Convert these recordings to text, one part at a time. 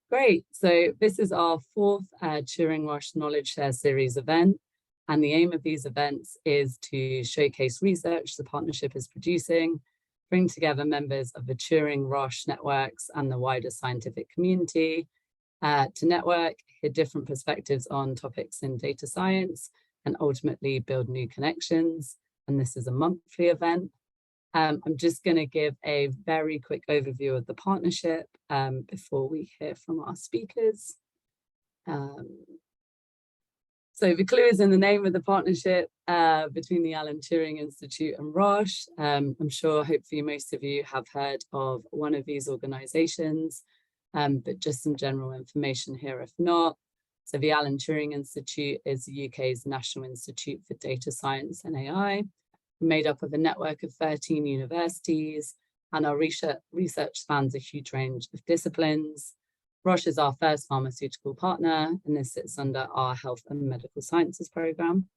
Great. So this is our fourth Turing-Roche Knowledge Share Series event. And the aim of these events is to showcase research the partnership is producing, bring together members of the Turing-Roche networks and the wider scientific community to network, hear different perspectives on topics in data science, and ultimately build new connections. And this is a monthly event. I'm just going to give a very quick overview of the partnership before we hear from our speakers. So the clue is in the name of the partnership between the Alan Turing Institute and Roche. I'm sure hopefully most of you have heard of one of these organizations, but just some general information here if not. So the Alan Turing Institute is the UK's National Institute for Data Science and AI, made up of a network of 13 universities, and our research spans a huge range of disciplines. Roche is our first pharmaceutical partner, and this sits under our Health and Medical Sciences program.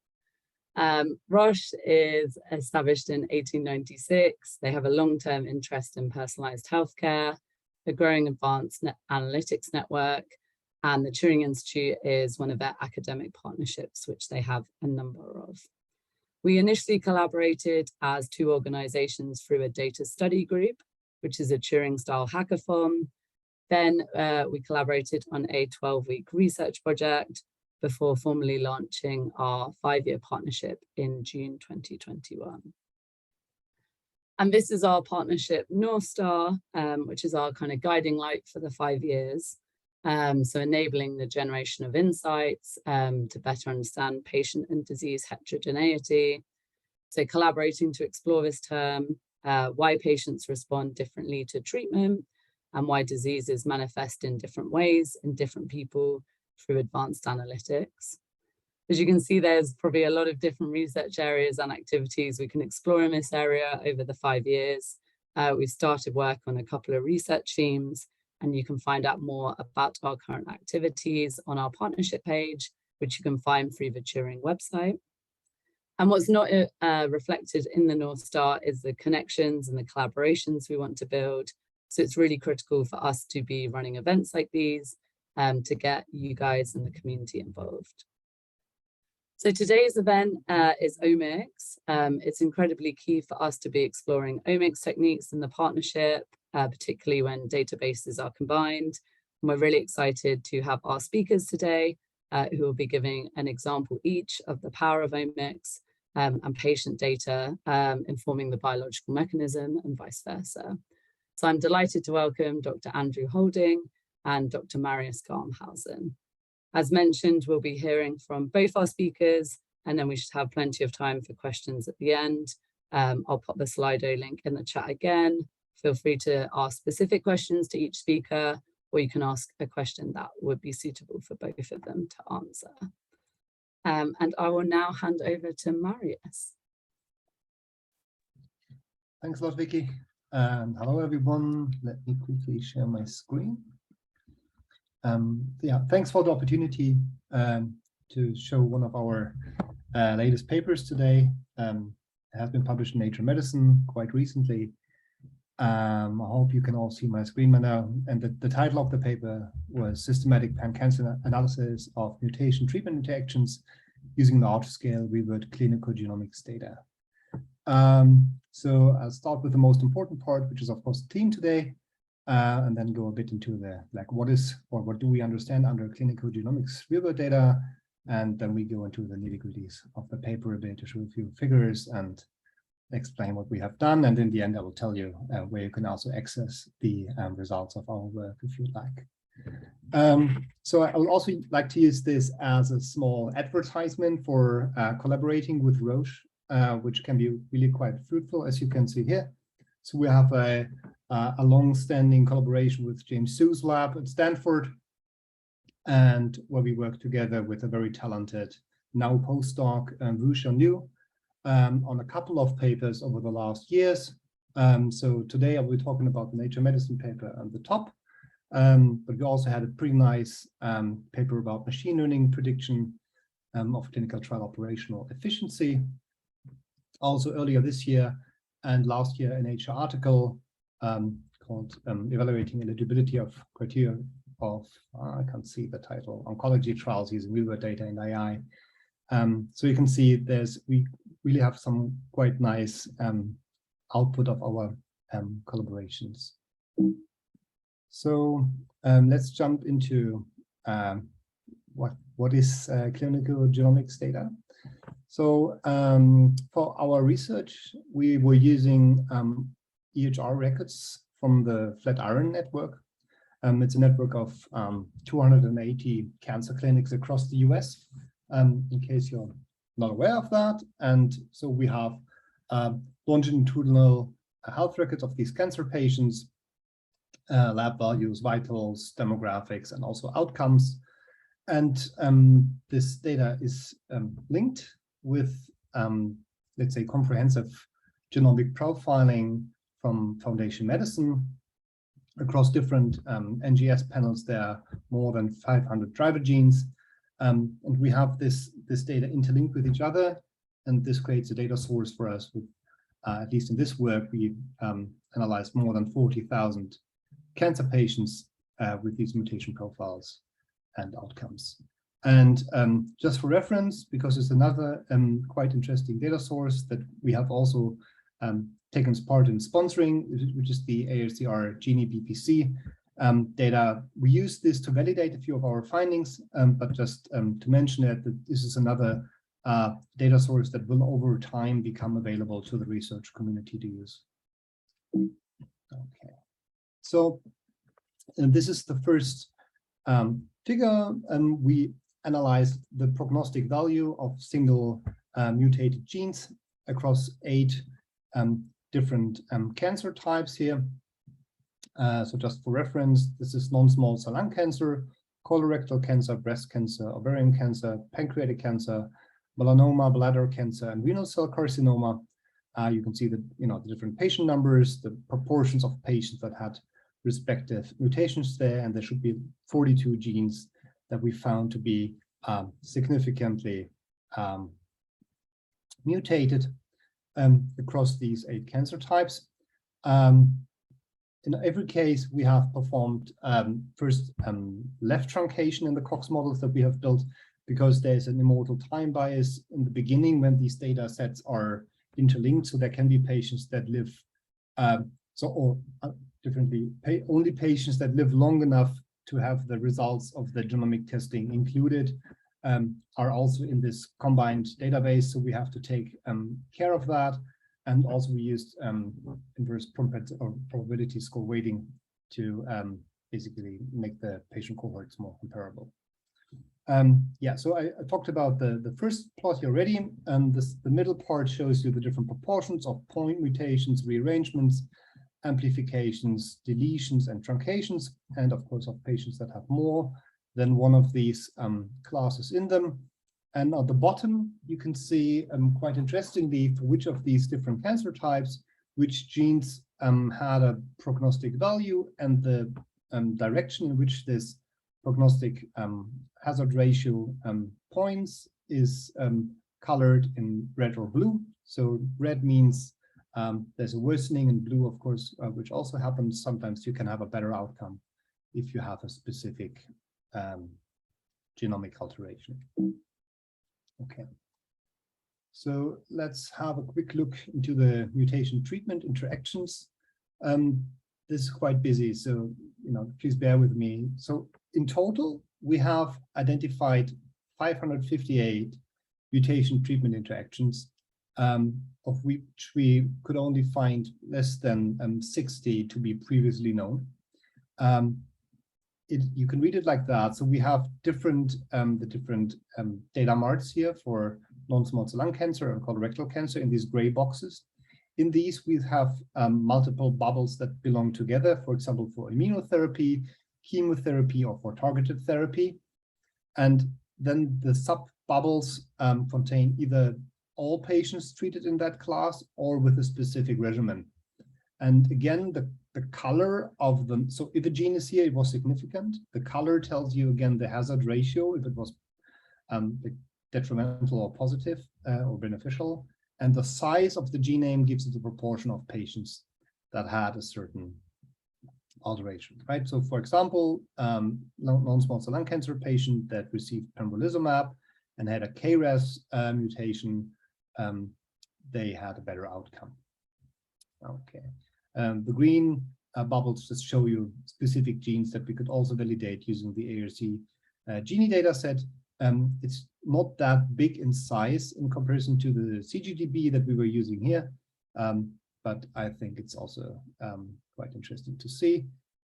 Roche is established in 1896. They have a long-term interest in personalised healthcare, a growing advanced analytics network, and the Turing Institute is one of their academic partnerships, which they have a number of. We initially collaborated as two organizations through a data study group, which is a Turing-style hackathon. Then we collaborated on a 12-week research project before formally launching our 5-year partnership in June 2021. And this is our partnership North Star, which is our kind of guiding light for the 5 years. So enabling the generation of insights to better understand patient and disease heterogeneity. So collaborating to explore this term, why patients respond differently to treatment and why diseases manifest in different ways in different people through advanced analytics. As you can see, there's probably a lot of different research areas and activities we can explore in this area over the 5 years. We've started work on a couple of research themes, and you can find out more about our current activities on our partnership page, which you can find through the Turing website. And what's not reflected in the North Star is the connections and the collaborations we want to build. So it's really critical for us to be running events like these to get you guys and the community involved. So today's event is Omics. It's incredibly key for us to be exploring omics techniques in the partnership, particularly when databases are combined. And we're really excited to have our speakers today who will be giving an example each of the power of omics and patient data informing the biological mechanism and vice versa. So I'm delighted to welcome Dr. Andrew Holding and Dr. Marius Garmhausen. As mentioned, we'll be hearing from both our speakers, and then we should have plenty of time for questions at the end. I'll pop the Slido link in the chat again. Feel free to ask specific questions to each speaker, or you can ask a question that would be suitable for both of them to answer. And I will now hand over to Marius. Thanks a lot, Vicky. And hello, everyone. Let me quickly share my screen. Yeah, thanks for the opportunity to show one of our latest papers today. It has been published in Nature Medicine quite recently. I hope you can all see my screen by now. And the title of the paper was Systematic Pan-Cancer Analysis of Mutation-treatment interactions using large-scale revert clinicogenomics data. So I'll start with the most important part, which is of course the theme today, and then go a bit into the what is or what do we understand under clinicogenomics revert data, and then we go into the nitty-gritties of the paper a bit to show a few figures and explain what we have done, and in the end I will tell you where you can also access the results of our work if you'd like. So I would also like to use this as a small advertisement for collaborating with Roche, which can be really quite fruitful, as you can see here. So we have a long-standing collaboration with James Su's lab at Stanford, and where we work together with a very talented now postdoc, Wu Xiaoyu, on a couple of papers over the last years. So today I'll be talking about the Nature Medicine paper on the top, but we also had a pretty nice paper about machine learning prediction of clinical trial operational efficiency. Also earlier this year and last year, an Nature article called Evaluating Eligibility of Criteria of, I can't see the title, oncology trials using real-world data in AI. So you can see we really have some quite nice output of our collaborations. So let's jump into what is clinical genomics data. So for our research, we were using EHR records from the Flatiron network. It's a network of 280 cancer clinics across the US, in case you're not aware of that. And so we have longitudinal health records of these cancer patients, lab values, vitals, demographics, and also outcomes. And this data is linked with, let's say, comprehensive genomic profiling from Foundation Medicine across different NGS panels. There are more than 500 driver genes. And we have this data interlinked with each other. And this creates a data source for us. With, at least in this work, we analyzed more than 40,000 cancer patients with these mutation profiles and outcomes. And just for reference, because it's another quite interesting data source that we have also taken part in sponsoring, which is the AACR Genie BPC data. We use this to validate a few of our findings, but just to mention it, that this is another data source that will over time become available to the research community to use. Okay, so this is the first figure, and we analyzed the prognostic value of single mutated genes across 8 different cancer types here. So just for reference, this is non-small cell lung cancer, colorectal cancer, breast cancer, ovarian cancer, pancreatic cancer, melanoma, bladder cancer, and renal cell carcinoma. You can see the different patient numbers, the proportions of patients that had respective mutations there, and there should be 42 genes that we found to be significantly mutated across these 8 cancer types. In every case, we have performed first left truncation in the Cox models that we have built, because there's an immortal time bias in the beginning when these data sets are interlinked. So there can be patients that live, differently, only patients that live long enough to have the results of the genomic testing included are also in this combined database. So we have to take care of that. And also we used inverse probability score weighting to basically make the patient cohorts more comparable. Yeah, so I talked about the first plot here already, and the middle part shows you the different proportions of point mutations, rearrangements, amplifications, deletions, and truncations, and of course of patients that have more than one of these classes in them. And at the bottom, you can see quite interestingly for which of these different cancer types, which genes had a prognostic value, and the direction in which this prognostic hazard ratio points is colored in red or blue. So red means there's a worsening, and blue, of course, which also happens. Sometimes you can have a better outcome if you have a specific genomic alteration. Okay, so let's have a quick look into the mutation treatment interactions. This is quite busy, so please bear with me. So in total, we have identified 558 mutation treatment interactions, of which we could only find less than 60 to be previously known. You can read it like that. So we have the different data marts here for non-small cell lung cancer and colorectal cancer in these gray boxes. In these, we have multiple bubbles that belong together, for example, for immunotherapy, chemotherapy, or for targeted therapy. And then the sub-bubbles contain either all patients treated in that class or with a specific regimen. And again, the color of them, so if a gene is here, it was significant. The color tells you, again, the hazard ratio, if it was detrimental or positive or beneficial. And the size of the genome gives you the proportion of patients that had a certain alteration, right? So for example, non-small cell lung cancer patient that received pembrolizumab and had a KRAS mutation, they had a better outcome. Okay, the green bubbles just show you specific genes that we could also validate using the ARC Genie data set. It's not that big in size in comparison to the CGDB that we were using here, but I think it's also quite interesting to see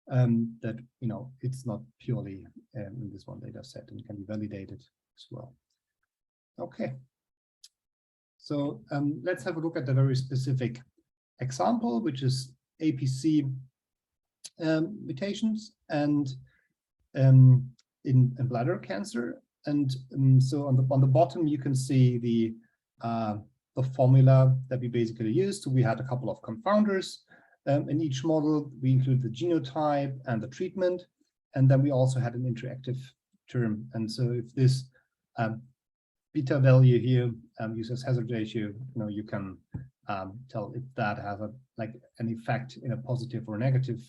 that, you know, it's not purely in this one data set and can be validated as well. Okay, so let's have a look at the very specific example, which is APC mutations and in bladder cancer. And so on the bottom, you can see the formula that we basically used. So we had a couple of confounders in each model. We include the genotype and the treatment, and then we also had an interactive term. And so if this beta value here uses hazard ratio, you know, you can tell if that has an effect in a positive or negative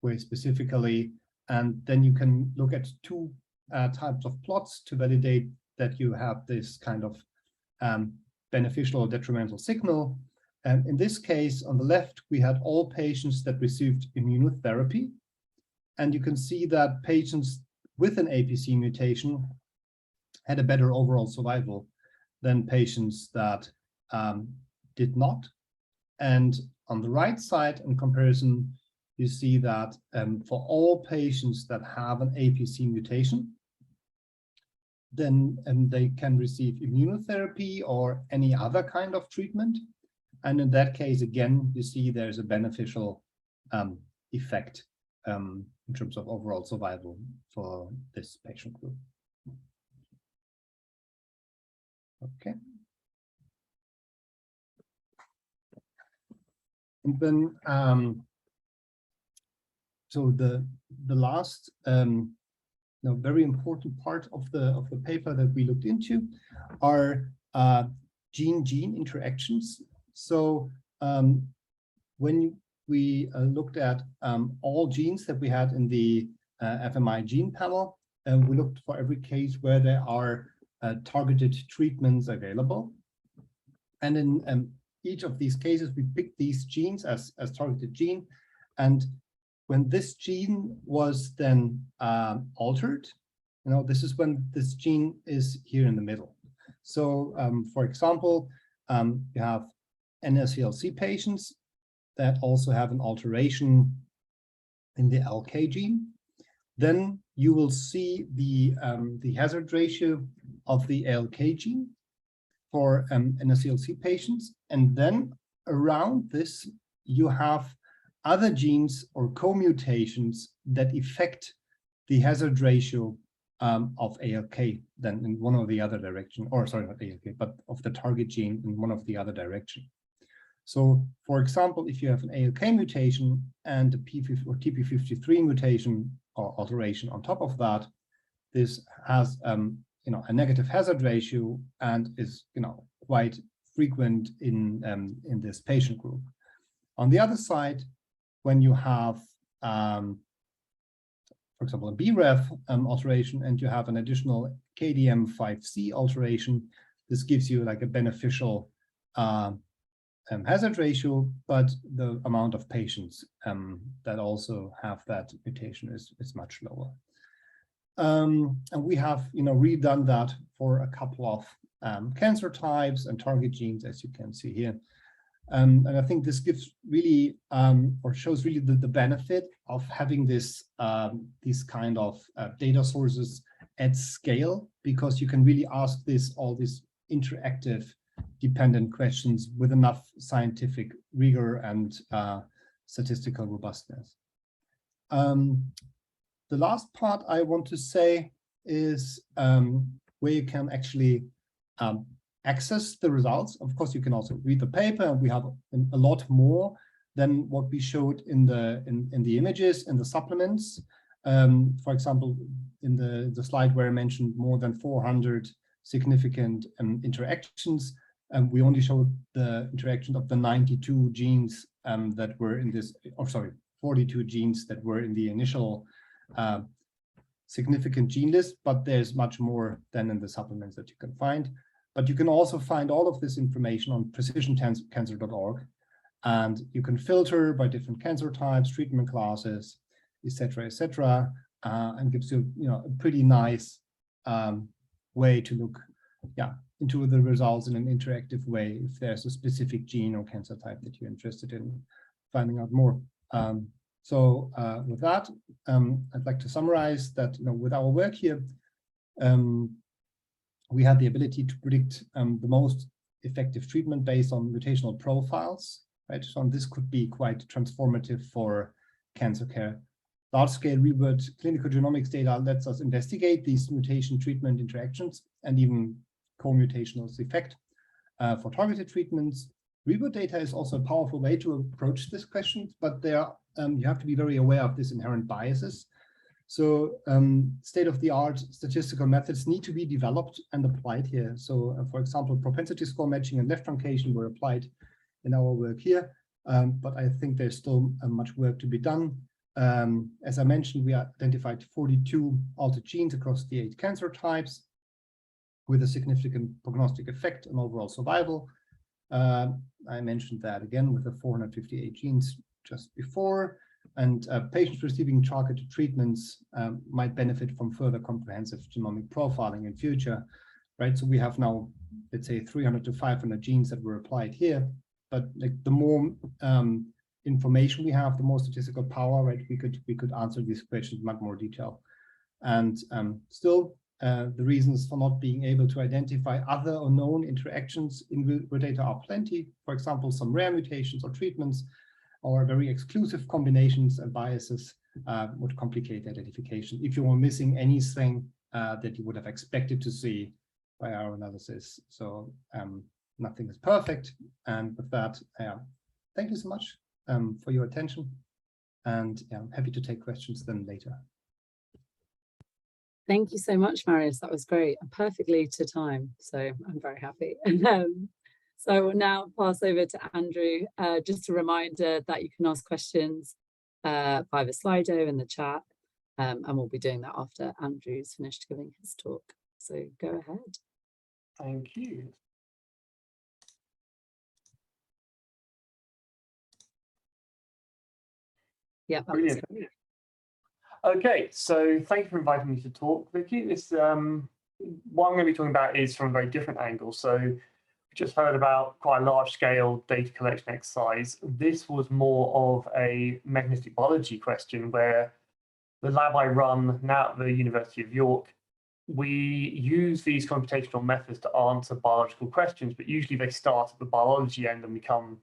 way specifically. And then you can look at two types of plots to validate that you have this kind of beneficial or detrimental signal. And in this case, on the left, we had all patients that received immunotherapy. And you can see that patients with an APC mutation had a better overall survival than patients that did not. And on the right side, in comparison, you see that for all patients that have an APC mutation, then they can receive immunotherapy or any other kind of treatment. And in that case, again, you see there's a beneficial effect in terms of overall survival for this patient group. Okay. And then, so the last very important part of the paper that we looked into are gene-gene interactions. So when we looked at all genes that we had in the FMI gene panel, and we looked for every case where there are targeted treatments available. And in each of these cases, we picked these genes as targeted gene. And when this gene was then altered, you know, this is when this gene is here in the middle. So for example, you have NSCLC patients that also have an alteration in the LK gene. Then you will see the hazard ratio of the ALK gene for NSCLC patients. And then around this, you have other genes or co-mutations that affect the hazard ratio of ALK then in one or the other direction, or sorry, not ALK, but of the target gene in one of the other direction. So for example, if you have an ALK mutation and a P50 or TP53 mutation or alteration on top of that, this has you know, a negative hazard ratio and is, you know, quite frequent in this patient group. On the other side, when you have, for example, a BRAF alteration and you have an additional KDM5C alteration, this gives you like a beneficial hazard ratio, but the amount of patients that also have that mutation is much lower. And we have, you know, redone that for a couple of cancer types and target genes, as you can see here. And I think this gives really, or shows really the benefit of having this these kind of data sources at scale, because you can really ask all these interactive dependent questions with enough scientific rigor and statistical robustness. The last part I want to say is where you can actually access the results. Of course, you can also read the paper, and we have a lot more than what we showed in the images and the supplements. For example, in the slide where I mentioned more than 400 significant interactions, we only showed the interaction of the 92 genes that were in this, or sorry, 42 genes that were in the initial significant gene list, but there's much more than in the supplements that you can find. But you can also find all of this information on precisioncancer.org, and you can filter by different cancer types, treatment classes, etc., and gives you, a pretty nice way to look, into the results in an interactive way if there's a specific gene or cancer type that you're interested in finding out more. With that, I'd like to summarize that, with our work here, we had the ability to predict the most effective treatment based on mutational profiles, right? So this could be quite transformative for cancer care. Large-scale real-world clinicogenomics data lets us investigate these mutation-treatment interactions and even co-mutational effect for targeted treatments. Real-world data is also a powerful way to approach this question, but there you have to be very aware of these inherent biases. So state-of-the-art statistical methods need to be developed and applied here. So for example, propensity score matching and left truncation were applied in our work here, but I think there's still much work to be done. As I mentioned, we identified 42 altered genes across the 8 cancer types with a significant prognostic effect on overall survival. I mentioned that again with the 458 genes just before, and patients receiving targeted treatments might benefit from further comprehensive genomic profiling in future, right? So we have now, let's say, 300 to 500 genes that were applied here, but like the more information we have, the more statistical power, right? We could answer these questions in much more detail. And still, the reasons for not being able to identify other unknown interactions in real data are plenty. For example, some rare mutations or treatments, or very exclusive combinations and biases would complicate identification if you were missing anything that you would have expected to see by our analysis. So nothing is perfect. And with that, thank you so much for your attention. And I'm happy to take questions then later. Thank you so much, Marius. That was great and perfectly to time. So I'm very happy. So I will now pass over to Andrew. Just a reminder that you can ask questions via the Slido in the chat, and we'll be doing that after Andrew's finished giving his talk. So go ahead. Thank you. Yeah, brilliant. Okay, so thank you for inviting me to talk, Vicky. This what I'm going to be talking about is from a very different angle. So we just heard about quite a large-scale data collection exercise. This was more of a mechanistic biology question where the lab I run now at the University of York, we use these computational methods to answer biological questions, but usually they start at the biology end and we come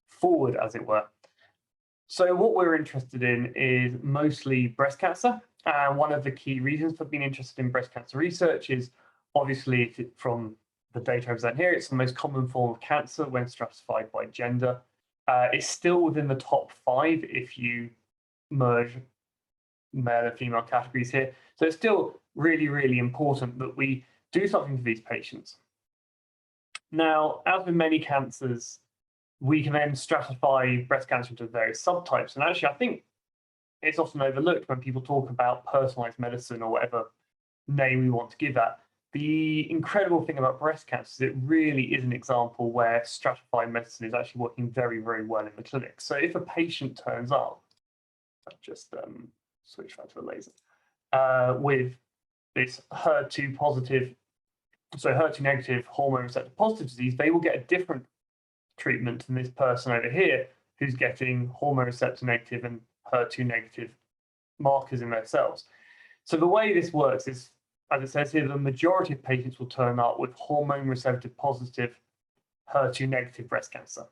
forward, as it were. So what we're interested in is mostly breast cancer. And one of the key reasons for being interested in breast cancer research is obviously from the data I present here, it's the most common form of cancer when stratified by gender. It's still within the top 5 if you merge male and female categories here. So it's still really, really important that we do something for these patients. Now, as with many cancers, we can then stratify breast cancer into various subtypes. And actually, I think it's often overlooked when people talk about personalized medicine or whatever name we want to give that. The incredible thing about breast cancer is it really is an example where stratified medicine is actually working very, very well in the clinic. So if a patient turns up, I'll just switch that to a laser, with this HER2 positive, so HER2 negative hormone receptor positive disease, they will get a different treatment than this person over here who's getting hormone receptor negative and HER2 negative markers in their cells. So the way this works is, as it says here, the majority of patients will turn up with hormone receptor positive HER2 negative breast cancer.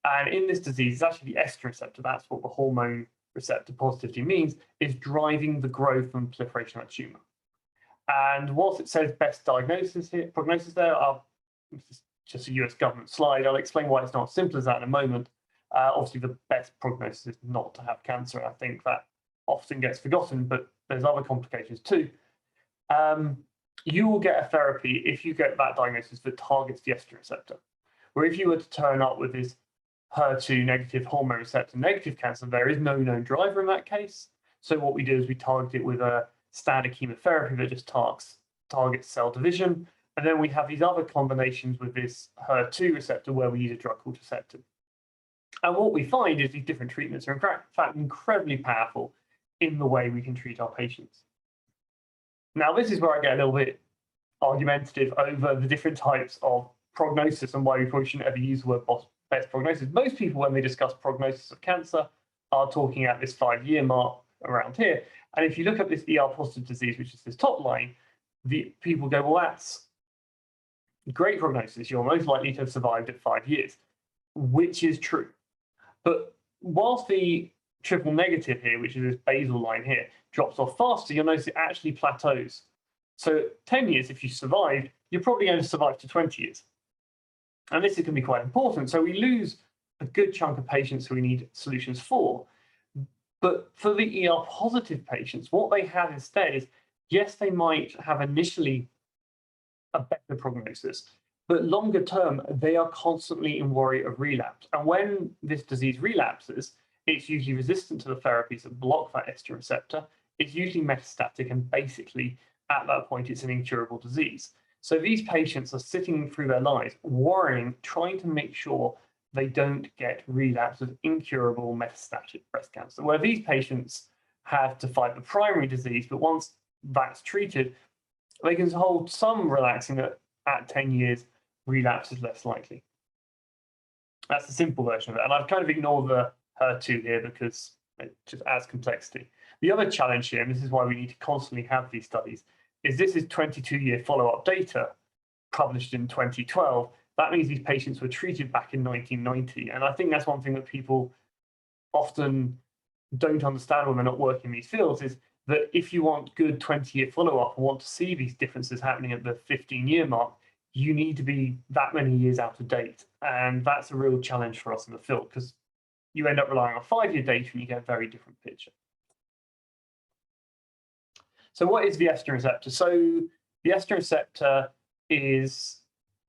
And in this disease, it's actually the estrogen receptor, that's what the hormone receptor positivity means, is driving the growth and proliferation of that tumor. And whilst it says best diagnosis here, prognosis there, this is just a US government slide. I'll explain why it's not as simple as that in a moment. Obviously, the best prognosis is not to have cancer. I think that often gets forgotten, but there's other complications too. You will get a therapy if you get that diagnosis that targets the estrogen receptor. Where if you were to turn up with this HER2 negative hormone receptor negative cancer, there is no known driver in that case. So what we do is we target it with a standard chemotherapy that just targets cell division. And then we have these other combinations with this HER2 receptor where we use a drug called Herceptin. And what we find is these different treatments are in fact incredibly powerful in the way we can treat our patients. Now, this is where I get a little bit argumentative over the different types of prognosis and why we probably shouldn't ever use the word best prognosis. Most people, when they discuss prognosis of cancer, are talking at this 5-year mark around here. And if you look at this ER-positive disease, which is this top line, the people go, well, that's great prognosis. You're most likely to have survived at 5 years, which is true. But whilst the triple negative here, which is this basal line here, drops off faster, you'll notice it actually plateaus. So 10 years, if you survived, you're probably going to survive to 20 years. And this is going to be quite important. So we lose a good chunk of patients who we need solutions for. But for the ER-positive patients, what they have instead is, yes, they might have initially a better prognosis, but longer term, they are constantly in worry of relapse. And when this disease relapses, it's usually resistant to the therapies that block that estrogen receptor. It's usually metastatic, and basically at that point, it's an incurable disease. So these patients are sitting through their lives worrying, trying to make sure they don't get relapse of incurable metastatic breast cancer, where these patients have to fight the primary disease, but once that's treated, they can hold some relaxing that at 10 years, relapse is less likely. That's the simple version of it. And I've kind of ignored the HER2 here because it just adds complexity. The other challenge here, and this is why we need to constantly have these studies, is this is 22-year follow-up data published in 2012. That means these patients were treated back in 1990. And I think that's one thing that people often don't understand when they're not working in these fields, is that if you want good 20-year follow-up and want to see these differences happening at the 15-year mark, you need to be that many years out of date. And that's a real challenge for us in the field, because you end up relying on 5-year data and you get a very different picture. So what is the estrogen receptor? So the estrogen receptor is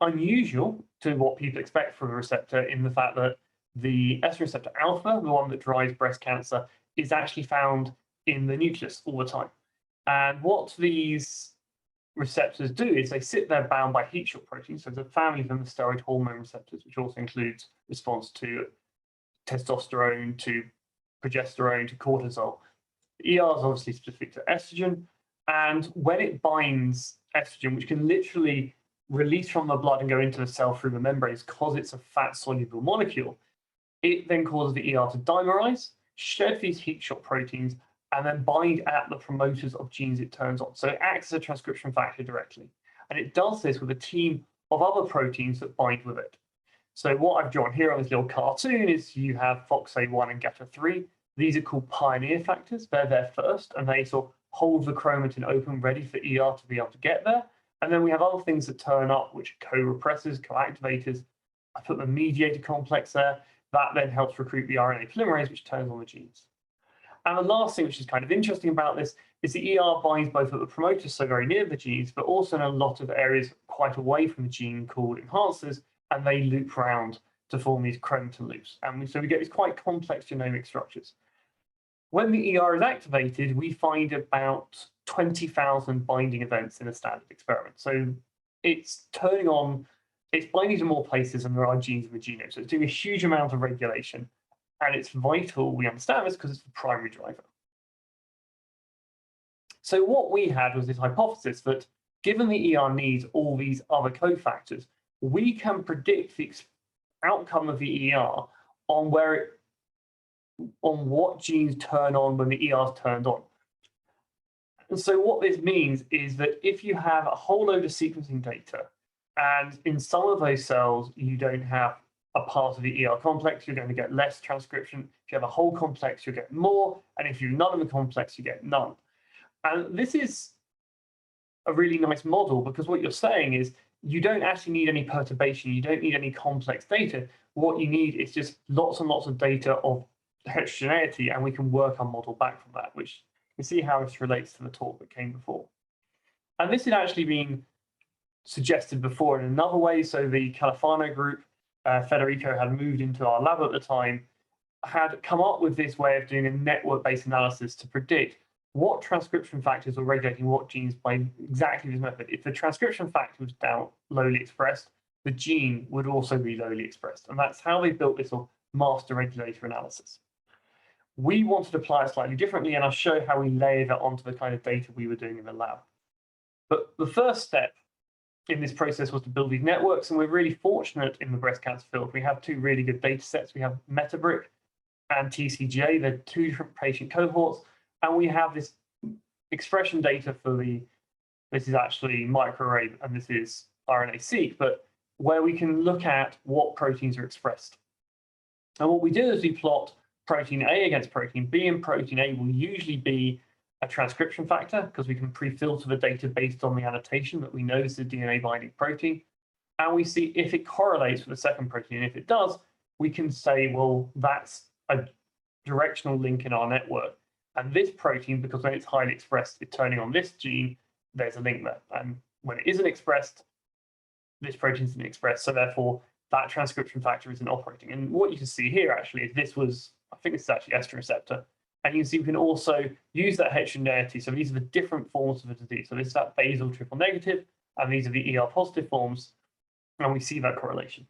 unusual to what people expect from a receptor, in the fact that the estrogen receptor alpha, the one that drives breast cancer, is actually found in the nucleus all the time. And what these receptors do is they sit there bound by heat shock proteins. So there's a family of them, the steroid hormone receptors, which also includes response to testosterone, to progesterone, to cortisol. The ER is obviously specific to estrogen. And when it binds estrogen, which can literally release from the blood and go into the cell through the membranes because it's a fat-soluble molecule, it then causes the ER to dimerize, shed these heat shock proteins, and then bind at the promoters of genes it turns on. So it acts as a transcription factor directly. And it does this with a team of other proteins that bind with it. So what I've drawn here on this little cartoon is you have FOXA1 and GATA3. These are called pioneer factors. They're there first, and they sort of hold the chromatin open, ready for ER to be able to get there. And then we have other things that turn up, which are co-repressors, co-activators. I put the mediator complex there. That then helps recruit the RNA polymerase, which turns on the genes. And the last thing, which is kind of interesting about this, is the ER binds both at the promoters, so very near the genes, but also in a lot of areas quite away from the gene called enhancers, and they loop around to form these chromatin loops. And so we get these quite complex genomic structures. When the ER is activated, we find about 20,000 binding events in a standard experiment. So it's turning on, it's binding to more places than there are genes in the genome. So it's doing a huge amount of regulation. And it's vital we understand this because it's the primary driver. So what we had was this hypothesis that given the ER needs all these other cofactors, we can predict the outcome of the ER on what genes turn on when the ER is turned on. And so what this means is that if you have a whole load of sequencing data, and in some of those cells you don't have a part of the ER complex, you're going to get less transcription. If you have a whole complex, you'll get more. And if you have none of the complex, you get none. And this is a really nice model, because what you're saying is you don't actually need any perturbation. You don't need any complex data. What you need is just lots and lots of data of heterogeneity, and we can work our model back from that, which you can see how this relates to the talk that came before. And this had actually been suggested before in another way. So the Califano group Federico had moved into our lab at the time, had come up with this way of doing a network-based analysis to predict what transcription factors were regulating what genes by exactly this method. If the transcription factor was down lowly expressed, the gene would also be lowly expressed. And that's how they built this master regulator analysis. We wanted to apply it slightly differently, and I'll show how we layered that onto the kind of data we were doing in the lab. But the first step in this process was to build these networks, and we're really fortunate in the breast cancer field. We have two really good data sets. We have Metabric and TCGA. They're two different patient cohorts, and we have this expression data for this is actually microarray, and this is RNA-seq, but where we can look at what proteins are expressed. And what we do is we plot protein A against protein B, and protein A will usually be a transcription factor because we can pre-filter the data based on the annotation that we know is the DNA binding protein. And we see if it correlates with the second protein. And if it does, we can say, well, that's a directional link in our network. And this protein, because when it's highly expressed, it's turning on this gene, there's a link there. And when it isn't expressed, this protein isn't expressed. So therefore, that transcription factor isn't operating. And what you can see here actually is this was, I think this is actually estrogen receptor. And you can see we can also use that heterogeneity. So these are the different forms of the disease. So this is that basal triple negative, and these are the ER positive forms. And we see that correlation.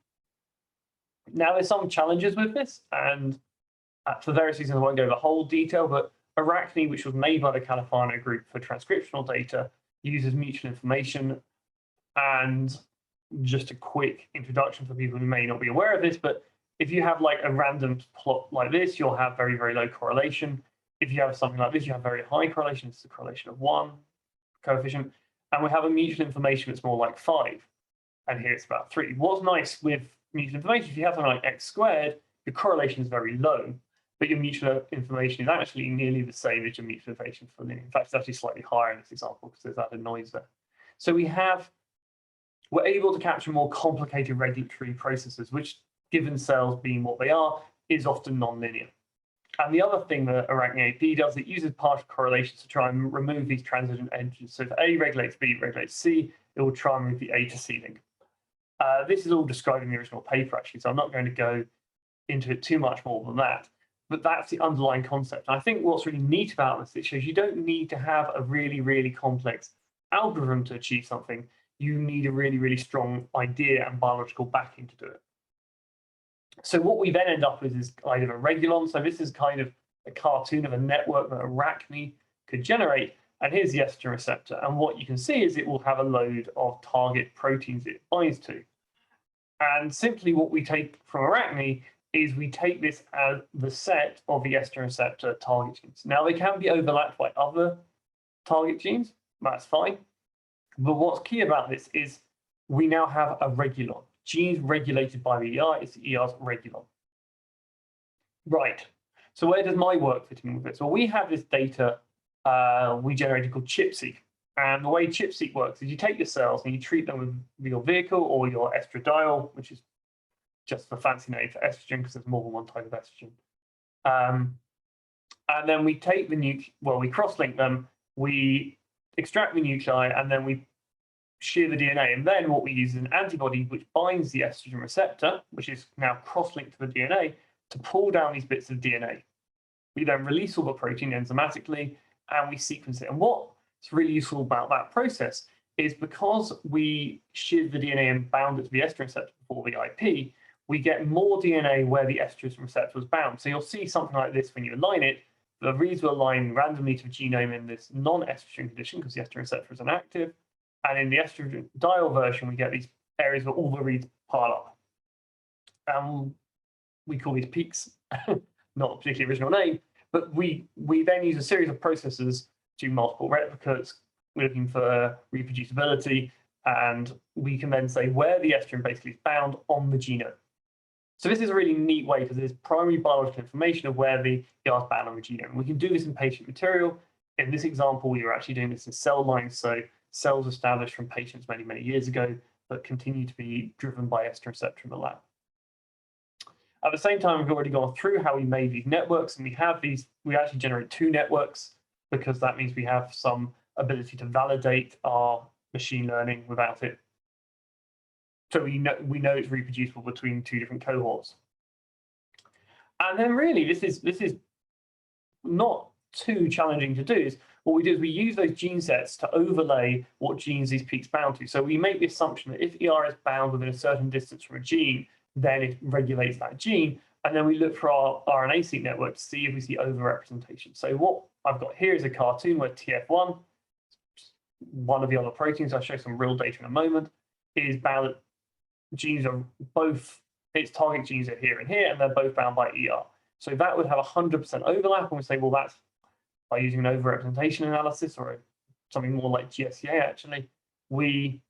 Now, there's some challenges with this, and for various reasons, I won't go over the whole detail, but Arachne, which was made by the Califano group for transcriptional data, uses mutual information. And just a quick introduction for people who may not be aware of this, but if you have like a random plot like this, you'll have very, very low correlation. If you have something like this, you have very high correlation. It's a correlation of 1 coefficient. And we have a mutual information that's more like 5. And here it's about 3. What's nice with mutual information, if you have something like x squared, your correlation is very low, but your mutual information is actually nearly the same as your mutual information for linear. In fact, it's actually slightly higher in this example because there's added noise there. So we're able to capture more complicated regulatory processes, which, given cells being what they are, is often nonlinear. And the other thing that Arachne AP does, it uses partial correlations to try and remove these transition edges. So if A regulates B, regulates C, it will try and move the A to C link. This is all described in the original paper, actually, so I'm not going to go into it too much more than that. But that's the underlying concept. And I think what's really neat about this, it shows you don't need to have a really, really complex algorithm to achieve something. You need a really, really strong idea and biological backing to do it. So what we then end up with is kind of a regulon. So this is kind of a cartoon of a network that Arachne could generate. And here's the estrogen receptor. And what you can see is it will have a load of target proteins it binds to. And simply what we take from Arachne is we take this as the set of the estrogen receptor target genes. Now, they can be overlapped by other target genes. That's fine. But what's key about this is we now have a regulon. Genes regulated by the ER is the ER's regulon. Right. So where does my work fit in with this? Well, we have this data we generated called ChIP-seq. And the way ChIP-seq works is you take your cells and you treat them with your vehicle or your estradiol, which is just the fancy name for estrogen because there's more than one type of estrogen. And then we take we cross-link them, we extract the nuclei, and then we shear the DNA. And then what we use is an antibody which binds the estrogen receptor, which is now cross-linked to the DNA, to pull down these bits of DNA. We then release all the protein enzymatically, and we sequence it. And what's really useful about that process is because we sheared the DNA and bound it to the estrogen receptor before the IP, we get more DNA where the estrogen receptor was bound. So you'll see something like this when you align it. The reads will align randomly to the genome in this non-estrogen condition because the estrogen receptor is inactive. And in the estradiol version, we get these areas where all the reads pile up. We call these peaks, not a particularly original name, but we then use a series of processes to multiple replicates. We're looking for reproducibility, and we can then say where the estrogen basically is bound on the genome. So this is a really neat way because there's primary biological information of where the ER is bound on the genome. We can do this in patient material. In this example, we were actually doing this in cell lines, so cells established from patients many, many years ago that continue to be driven by estrogen receptor in the lab. At the same time, we've already gone through how we made these networks, and we actually generate 2 networks because that means we have some ability to validate our machine learning without it So we know it's reproducible between two different cohorts. And then really, this is not too challenging to do. Is what we do is we use those gene sets to overlay what genes these peaks bound to. So we make the assumption that if ER is bound within a certain distance from a gene, then it regulates that gene. And then we look for our RNA-seq network to see if we see overrepresentation. So what I've got here is a cartoon where TF1, one of the other proteins, I'll show some real data in a moment, is bound. Genes are both, its target genes are here and here, and they're both bound by ER. So that would have 100% overlap, and we say, well, that's by using an overrepresentation analysis or something more like GSCA, actually, we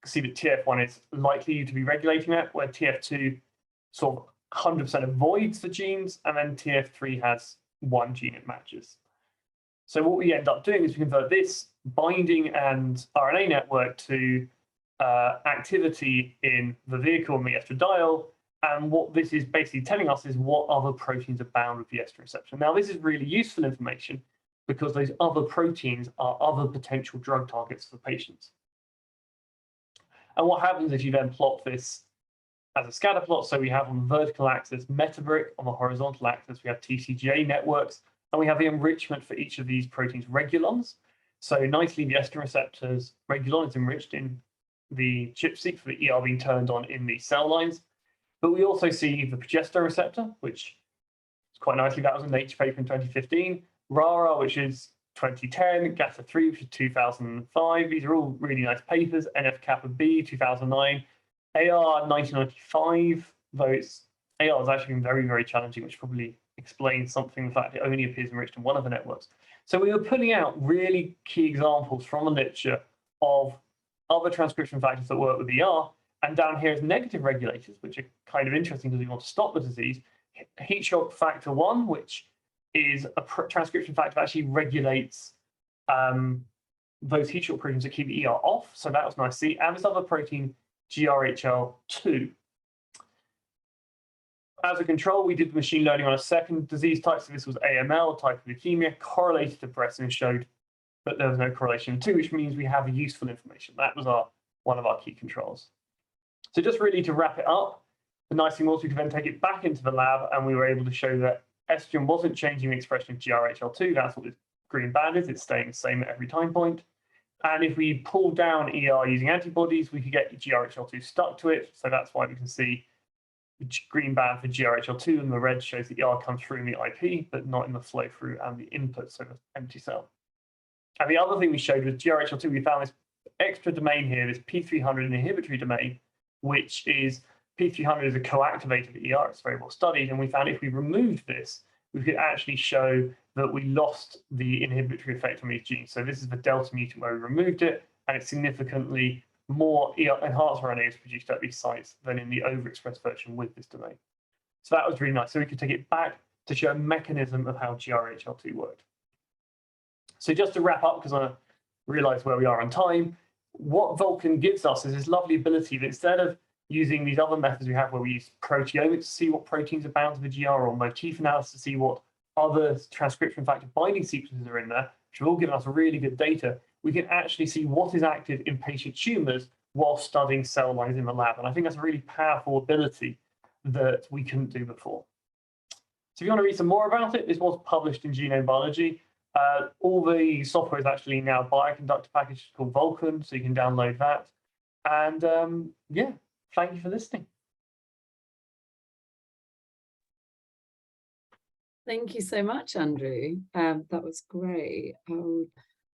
see that TF1 is likely to be regulating that, where TF2 sort of 100% avoids the genes, and then TF3 has one gene it matches. So what we end up doing is we convert this binding and RNA network to activity in the vehicle and the estradiol, and what this is basically telling us is what other proteins are bound with the estrogen receptor. Now, this is really useful information because those other proteins are other potential drug targets for patients. And what happens if you then plot this as a scatter plot? So we have on the vertical axis metabolic, on the horizontal axis we have TCGA networks, and we have the enrichment for each of these proteins regulons. So nicely, the estrogen receptors regulon is enriched in the ChIP-seq for the ER being turned on in the cell lines. But we also see the progesterone receptor, which is quite nicely, that was a Nature paper in 2015, RARA, which is 2010, GATA3, which is 2005. These are all really nice papers. NF-kappa B, 2009, AR, 1995, though AR has actually been very, very challenging, which probably explains something, the fact it only appears enriched in one of the networks. So we were pulling out really key examples from the literature of other transcription factors that work with ER, and down here is negative regulators, which are kind of interesting because we want to stop the disease. Heat shock factor 1, which is a transcription factor that actually regulates those heat shock proteins that keep ER off. So that was nice to see. And this other protein, GRHL2. As a control, we did machine learning on a second disease type. So this was AML, type of leukemia, correlated to breast and showed that there was no correlation too, which means we have useful information. That was one of our key controls. So just really to wrap it up, the nice thing was we could then take it back into the lab and we were able to show that estrogen wasn't changing the expression of GRHL2. That's what this green band is. It's staying the same at every time point. And if we pull down ER using antibodies, we could get GRHL2 stuck to it. So that's why we can see the green band for GRHL2 and the red shows the ER comes through in the IP, but not in the flow through and the input, so the empty cell. And the other thing we showed with GRHL2, we found this extra domain here, this P300 inhibitory domain, which is P300 is a co-activated ER. It's very well studied. And we found if we removed this, we could actually show that we lost the inhibitory effect on these genes. So this is the delta mutant where we removed it, and it's significantly more enhanced RNA is produced at these sites than in the overexpressed version with this domain. So that was really nice. So we could take it back to show a mechanism of how GRHL2 worked. So just to wrap up, because I realize where we are on time, what VULCAN gives us is this lovely ability that instead of using these other methods we have where we use proteomics to see what proteins are bound to the GR, or motif analysis to see what other transcription factor binding sequences are in there, which have all given us really good data, we can actually see what is active in patient tumors while studying cell lines in the lab. And I think that's a really powerful ability that we couldn't do before. So if you want to read some more about it, this was published in Genome Biology. All the software is actually now bioconductor package called VULCAN, so you can download that. And yeah, thank you for listening. Thank you so much, Andrew. That was great.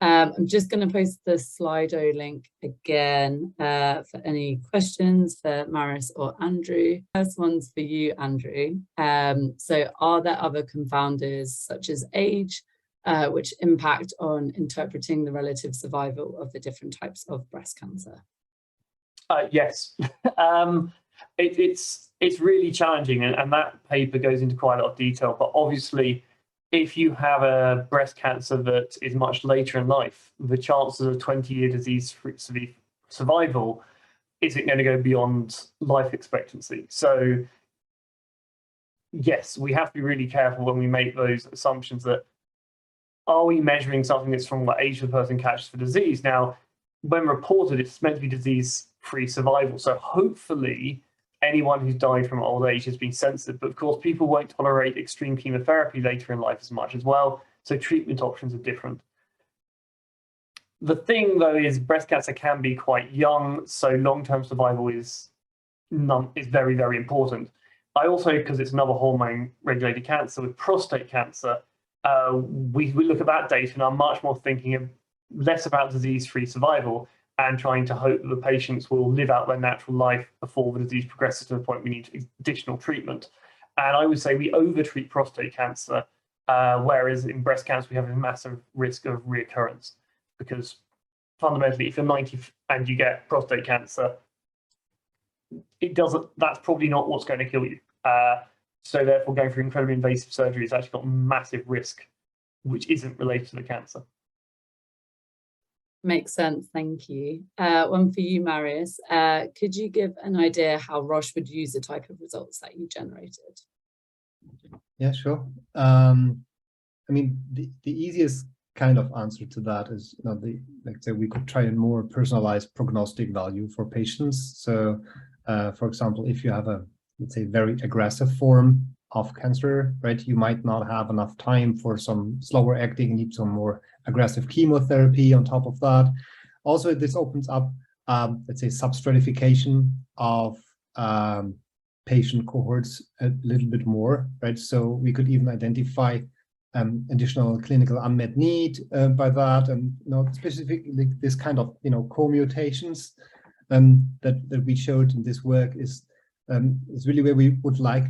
I'm just going to post the Slido link again for any questions for Marius or Andrew. First one's for you, Andrew. So are there other confounders such as age, which impact on interpreting the relative survival of the different types of breast cancer? Yes, it's really challenging, and that paper goes into quite a lot of detail. But obviously, if you have a breast cancer that is much later in life, the chances of 20-year disease-free survival isn't going to go beyond life expectancy. So yes, we have to be really careful when we make those assumptions that, are we measuring something that's from what age the person catches the disease? Now, when reported, it's meant to be disease disease-free survival. So hopefully anyone who's died from old age has been sensitive, but of course people won't tolerate extreme chemotherapy later in life as much as well. So treatment options are different. The thing though is breast cancer can be quite young, so long-term survival is very, very important. I also, because it's another hormone-regulated cancer with prostate cancer, we look at that data and are much more thinking less about disease-free survival and trying to hope that the patients will live out their natural life before the disease progresses to the point we need additional treatment. And I would say we overtreat prostate cancer, whereas in breast cancer we have a massive risk of reoccurrence, because fundamentally if you're 90 and you get prostate cancer, that's probably not what's going to kill you. So therefore going through incredibly invasive surgery has actually got massive risk, which isn't related to the cancer. Makes sense, thank you. One for you, Marius. Could you give an idea how Roche would use the type of results that you generated? Yeah, sure. I mean, the easiest kind of answer to that is, like say, we could try a more personalized prognostic value for patients. So, for example, if you have a, let's say, very aggressive form of cancer, right, you might not have enough time for some slower acting, you need some more aggressive chemotherapy on top of that. Also, this opens up, let's say, substratification of patient cohorts a little bit more, right? So we could even identify additional clinical unmet need by that, and specifically this kind of co-mutations that we showed in this work is really where we would like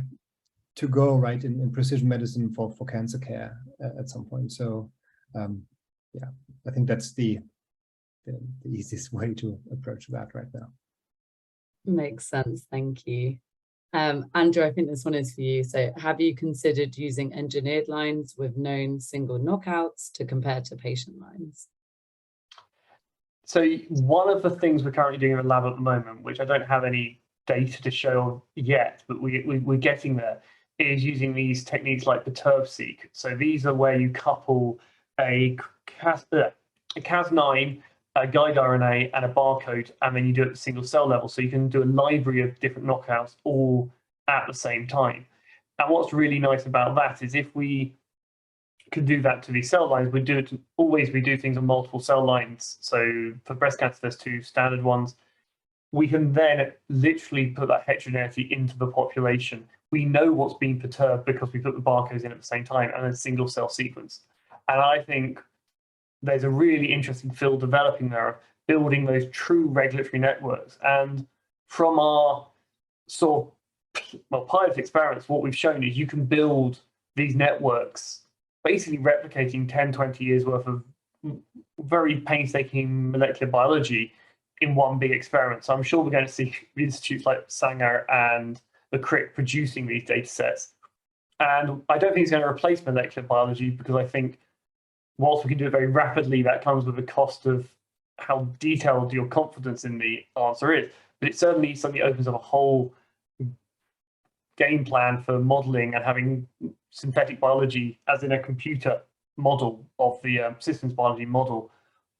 to go, right, in precision medicine for cancer care at some point. So yeah, I think that's the easiest way to approach that right now. Makes sense, thank you. Andrew, I think this one is for you. So have you considered using engineered lines with known single knockouts to compare to patient lines? So one of the things we're currently doing in the lab at the moment, which I don't have any data to show yet, but we're getting there, is using these techniques like perturb-seq. So these are where you couple a Cas9, a guide RNA, and a barcode, and then you do it at the single cell level. So you can do a library of different knockouts all at the same time. And what's really nice about that is if we can do that to these cell lines, we do things on multiple cell lines. So for breast cancer, there's 2 standard ones. We can then literally put that heterogeneity into the population. We know what's being perturbed because we put the barcodes in at the same time and then single cell sequence. And I think there's a really interesting field developing there of building those true regulatory networks. And from our pilot experiments, what we've shown is you can build these networks, basically replicating 10, 20 years worth of very painstaking molecular biology in one big experiment. So I'm sure we're going to see institutes like Sanger and the Crick producing these data sets. And I don't think it's going to replace molecular biology, because I think whilst we can do it very rapidly, that comes with a cost of how detailed your confidence in the answer is. But it certainly something opens up a whole game plan for modeling and having synthetic biology as in a computer model of the systems biology model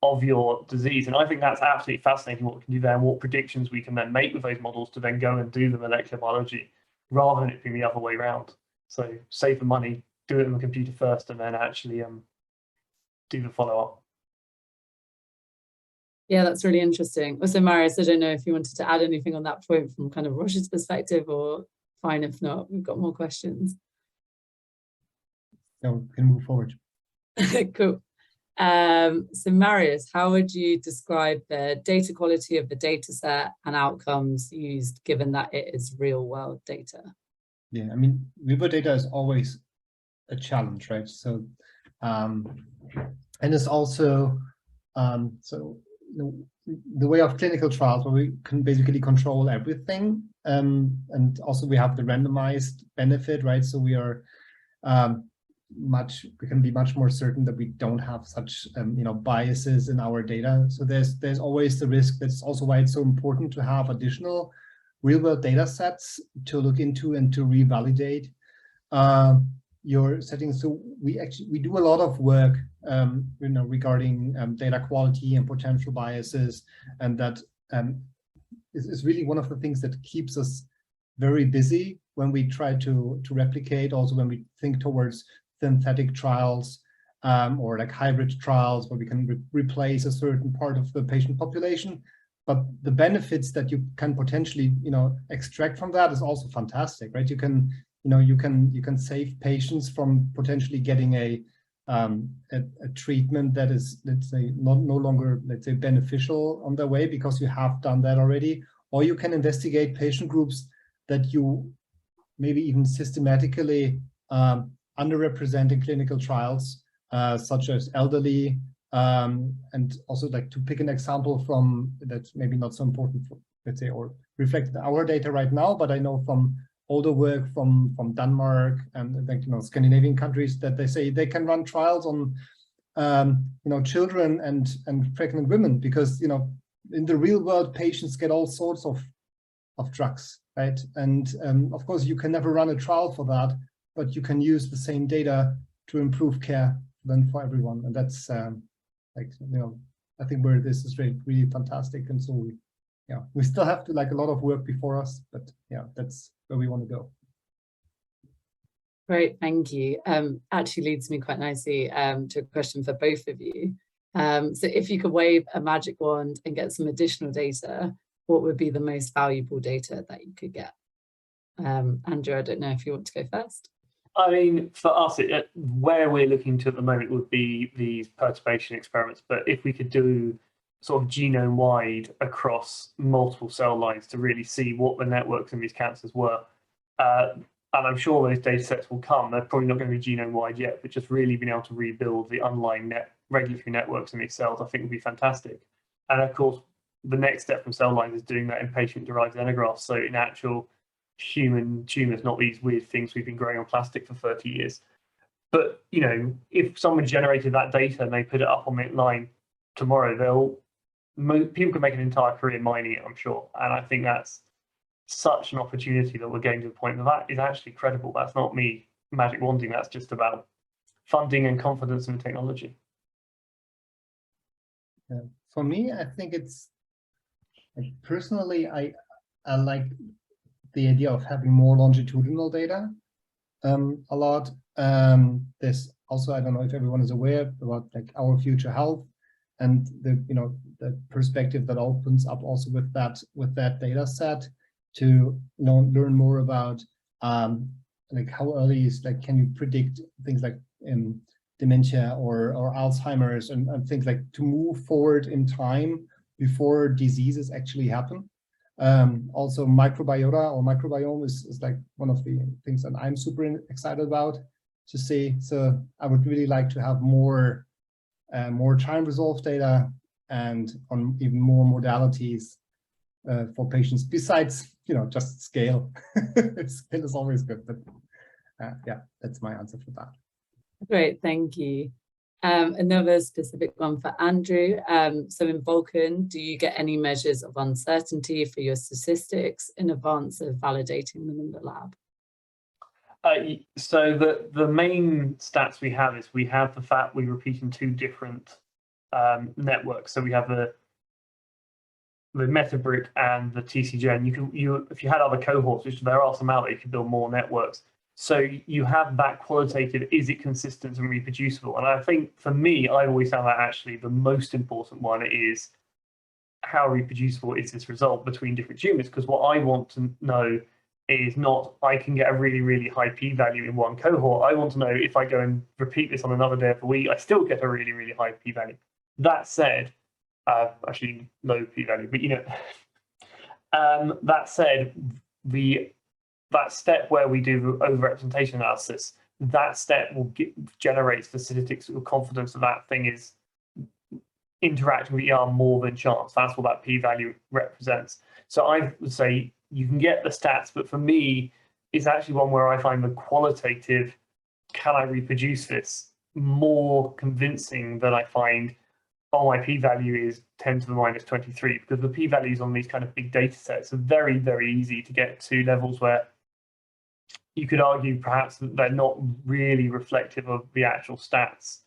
of your disease. And I think that's absolutely fascinating what we can do there and what predictions we can then make with those models to then go and do the molecular biology rather than it being the other way around. So save the money, do it on the computer first, and then actually do the follow-up. Yeah, that's really interesting. Also, Marius, I don't know if you wanted to add anything on that point from kind of Roche's perspective, or fine if not, we've got more questions. Yeah, we can move forward. Cool. So Marius, how would you describe the data quality of the data set and outcomes used, given that it is real world data? Yeah, I mean, real world data is always a challenge, right? So, and it's also, the way of clinical trials where we can basically control everything. And also we have the randomized benefit, right? So we are, we can be much more certain that we don't have such biases in our data. So there's always the risk. That's also why it's so important to have additional real world data sets to look into and to revalidate your settings. So we do a lot of work regarding data quality and potential biases, and that is really one of the things that keeps us very busy when we try to replicate, also when we think towards synthetic trials or like hybrid trials where we can replace a certain part of the patient population. But the benefits that you can potentially, extract from that is also fantastic, right? You can, you can save patients from potentially getting a treatment that is, let's say, no longer, let's say, beneficial on their way because you have done that already. Or you can investigate patient groups that you maybe even systematically underrepresent in clinical trials, such as elderly, and also like to pick an example from that's maybe not so important for, let's say, or reflect our data right now, but I know from older work from Denmark and like, Scandinavian countries that they say they can run trials on children and pregnant women because in the real world patients get all sorts of drugs, right? And of course you can never run a trial for that, but you can use the same data to improve care then for everyone. And that's I think where this is really fantastic. And so we still have to a lot of work before us, but that's where we want to go. Great, thank you. Actually leads me quite nicely to a question for both of you. So if you could wave a magic wand and get some additional data, what would be the most valuable data that you could get? Andrew, I don't know if you want to go first. I mean, for us, where we're looking to at the moment would be these perturbation experiments. But if we could do sort of genome-wide across multiple cell lines to really see what the networks in these cancers were, and I'm sure those data sets will come. They're probably not going to be genome-wide yet, but just really being able to rebuild the underlying regulatory networks in these cells, I think would be fantastic. And of course, the next step from cell lines is doing that in patient-derived xenografts. So in actual human tumors, not these weird things we've been growing on plastic for 30 years. But, if someone generated that data and they put it up on the line tomorrow, people can make an entire career mining it, I'm sure. And I think that's such an opportunity that we're getting to the point that is actually credible. That's not me magic wanding. That's just about funding and confidence in the technology. For me, I think it's personally, I like the idea of having more longitudinal data a lot. There's also, I don't know if everyone is aware about our future health and the perspective that opens up also with that data set to learn more about how early is can you predict things like dementia or Alzheimer's and things to move forward in time before diseases actually happen. Also microbiota or microbiome is one of the things that I'm super excited about to see. So I would really like to have more time resolved data and on even more modalities for patients besides just scale. Scale is always good, but yeah, that's my answer for that. Great, thank you. Another specific one for Andrew. So in VULCAN, do you get any measures of uncertainty for your statistics in advance of validating them in the lab? So the main stats we have is we have the fact we repeat in two different networks. So we have the Metabrick and the TCGen. If you had other cohorts, which there are some out there, you could build more networks. So you have that qualitative, is it consistent and reproducible? And I think for me, I always found that actually the most important one is how reproducible is this result between different tumors? Because what I want to know is not, I can get a really, really high p-value in one cohort. I want to know if I go and repeat this on another day of the week, I still get a really, really high p-value. That said, actually low p-value, but that said, that step where we do overrepresentation analysis, that step will generate the statistical confidence that thing is interacting with ER more than chance. That's what that p-value represents. So I would say you can get the stats, but for me, it's actually one where I find the qualitative, can I reproduce this, more convincing than I find, oh, my p-value is 10 to the minus 23, because the p-values on these kind of big data sets are very, very easy to get to levels where you could argue perhaps that they're not really reflective of the actual stats.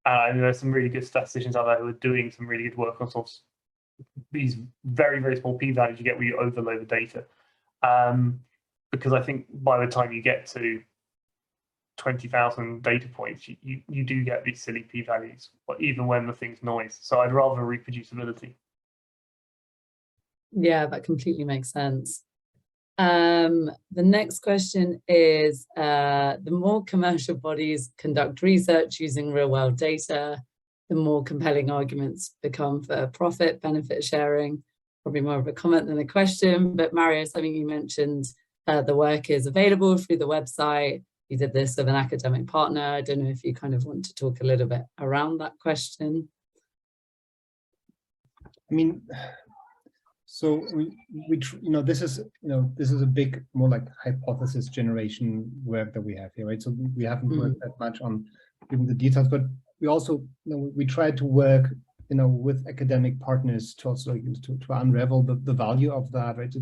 And there's some really good statisticians out there who are doing some really good work on sort of these very, very small p-values you get when you overload the data. Because I think by the time you get to 20,000 data points, you do get these silly p-values, even when the thing's noise. So I'd rather reproducibility. Yeah, that completely makes sense. The next question is, the more commercial bodies conduct research using real-world data, the more compelling arguments become for profit, benefit sharing. Probably more of a comment than a question, but Marius, I mean, you mentioned the work is available through the website. You did this with an academic partner. I don't know if you kind of want to talk a little bit around that question. I mean, so this is a big, more like hypothesis generation work that we have here, right? So we haven't worked that much on giving the details, but we also, we tried to work, with academic partners to also to unravel the value of that, right?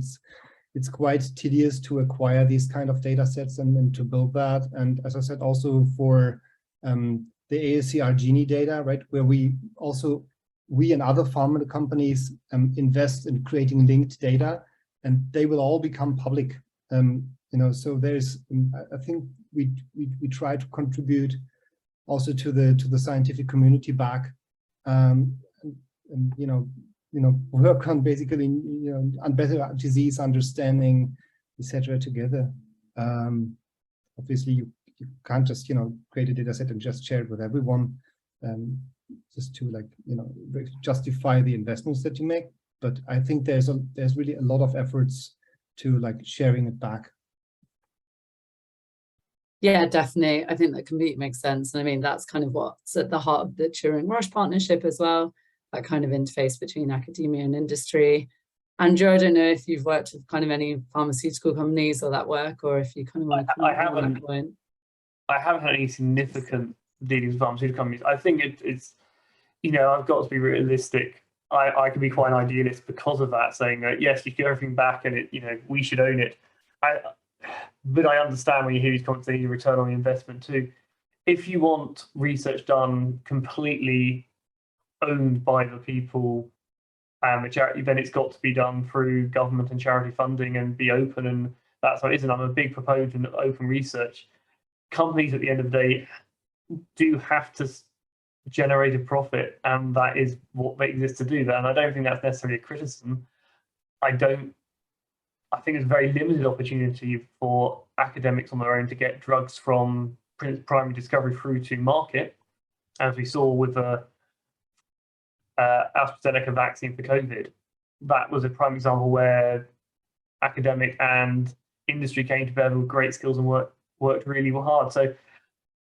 It's quite tedious to acquire these kind of data sets and to build that. And as I said, also for the AACR Gini data, right, where we and other pharma companies invest in creating linked data, and they will all become public. So there's, I think we try to contribute also to the scientific community back, and work on basically, on better disease understanding, etc. together. Obviously, you can't just, create a data set and just share it with everyone, just to justify the investments that you make. But I think there's really a lot of efforts to sharing it back. Yeah, definitely. I think that completely makes sense. And I mean, that's kind of what's at the heart of the Turing-Roche Partnership as well, that kind of interface between academia and industry. Andrew, I don't know if you've worked with kind of any pharmaceutical companies or that work, or if you kind of want to comment on that point. I haven't had any significant dealings with pharmaceutical companies. I think it's I've got to be realistic. I can be quite an idealist because of that, saying that yes, you get everything back and we should own it. But I understand when you hear these comments, they need a return on the investment too. If you want research done completely owned by the people and the charity, then it's got to be done through government and charity funding and be open, and that's how it is. And I'm a big proponent of open research. Companies at the end of the day do have to generate a profit, and that is what they exist to do. That, and I don't think that's necessarily a criticism. I think there's a very limited opportunity for academics on their own to get drugs from primary discovery through to market, as we saw with the AstraZeneca vaccine for COVID. That was a prime example where academic and industry came together with great skills and worked really hard. So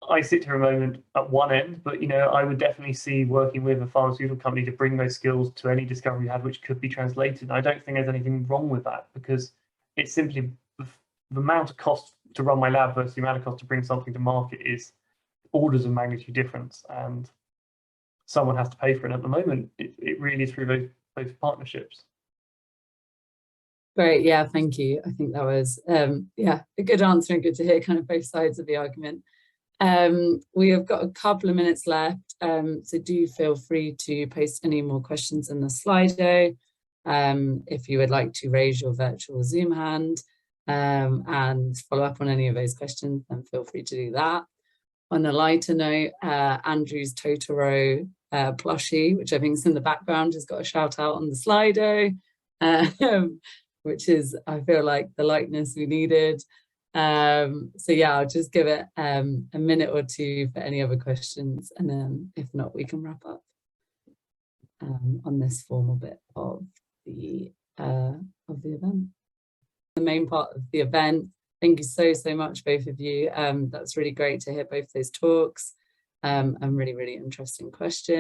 I sit here a moment at one end, but I would definitely see working with a pharmaceutical company to bring those skills to any discovery you had, which could be translated. And I don't think there's anything wrong with that, because it's simply the amount of cost to run my lab versus the amount of cost to bring something to market is orders of magnitude difference, and someone has to pay for it. At the moment, it really is through those partnerships. Great, yeah, thank you. I think that was a good answer, and good to hear kind of both sides of the argument. We have got a couple of minutes left, so do feel free to post any more questions in the Slido. If you would like to raise your virtual Zoom hand and follow up on any of those questions, then feel free to do that. On a lighter note, Andrew's Totoro plushie, which I think is in the background, has got a shout out on the Slido, which is, I feel like, the likeness we needed. So yeah, I'll just give it a minute or two for any other questions, and then if not, we can wrap up on this formal bit of the event. The main part of the event. Thank you so much, both of you. That's really great to hear both those talks and really interesting questions.